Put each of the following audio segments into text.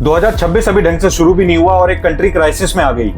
2026 अभी ढंग से शुरू भी नहीं हुआ और एक कंट्री क्राइसिस में आ गई।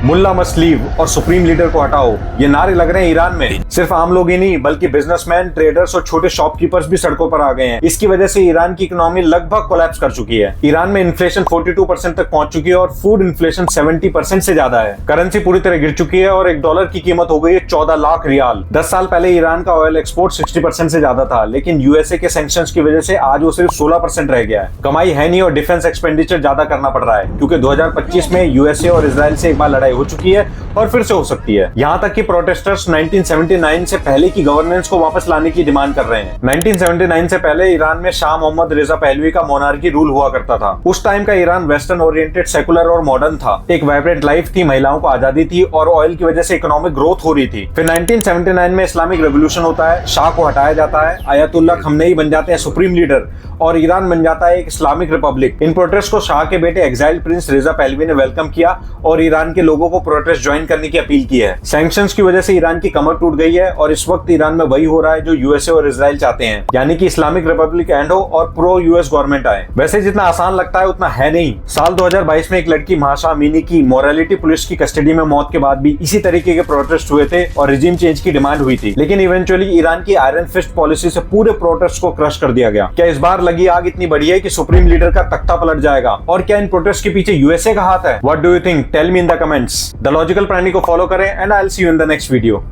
मुल्ला मस्ट लीव और सुप्रीम लीडर को हटाओ, ये नारे लग रहे हैं ईरान में। सिर्फ आम लोग ही नहीं बल्कि बिजनेसमैन, ट्रेडर्स और छोटे शॉपकीपर्स भी सड़कों पर आ गए हैं। इसकी वजह से ईरान की इकोनॉमी लगभग कोलैप्स कर चुकी है। ईरान में इन्फ्लेशन 42% तक पहुंच चुकी है और फूड इन्फ्लेशन 70% से ज्यादा है। करेंसी पूरी तरह गिर चुकी है और $1 की कीमत हो गई है 14 लाख रियाल। 10 साल पहले ईरान का ऑयल एक्सपोर्ट 60% से ज्यादा था, लेकिन यूएसए के सैंक्शंस की वजह से आज वो सिर्फ 16% रह गया है। कमाई है नहीं और डिफेंस एक्सपेंडिचर ज्यादा करना पड़ रहा है, क्योंकि 2025 में यूएसए और इजराइल से एक बार लड़ाई हो चुकी है और फिर से हो सकती है। यहाँ तक कि प्रोटेस्टर्स 1979 से पहले की गवर्नेंस को वापस लाने की डिमांड कर रहे हैं। 1979 से पहले ईरान में शाह मोहम्मद रेजा पहलवी का मोनार्की रूल हुआ करता था। उस टाइम का ईरान वेस्टर्न ओरिएंटेड, सेकुलर और मॉडर्न था। एक वाइब्रेंट लाइफ थी, महिलाओं को आजादी थी और ऑयल की वजह से इकोनॉमिक ग्रोथ हो रही थी। फिर 1979 में इस्लामिक रेवोल्यूशन होता है, शाह को हटाया जाता है, आयतुल्ला खमनेई बन जाते हैं सुप्रीम लीडर और ईरान बन जाता है एक इस्लामिक रिपब्लिक। इन प्रोटेस्ट को शाह के बेटे एक्साइल प्रिंस रेजा पहलवी ने वेलकम किया और ईरान के लोगों को प्रोटेस्ट ज्वाइन करने की अपील की है। सैंक्शंस की वजह से ईरान की कमर टूट गई है और इस वक्त ईरान में वही हो रहा है जो यूएसए और इजराइल चाहते हैं, यानी कि इस्लामिक रिपब्लिक एंड हो और प्रो यूएस गवर्नमेंट आए। वैसे जितना आसान लगता है उतना है नहीं। साल 2022 में एक लड़की महाशा अमीनी की मोरालिटी पुलिस की कस्टडी में मौत के बाद भी इसी तरीके के प्रोटेस्ट हुए थे और रिजीम चेंज की डिमांड हुई थी, लेकिन इवेंचुअली ईरान की आयरन फिस्ट पॉलिसी से पूरे प्रोटेस्ट को क्रश कर दिया गया। क्या इस बार लगी आग इतनी बड़ी है कि सुप्रीम लीडर का तख्ता पलट जाएगा? और क्या इन प्रोटेस्ट के पीछे यूएसए का हाथ है? What do you think? Tell me in the comments. The logical प्राणी को फॉलो करें and I will see you in the next video.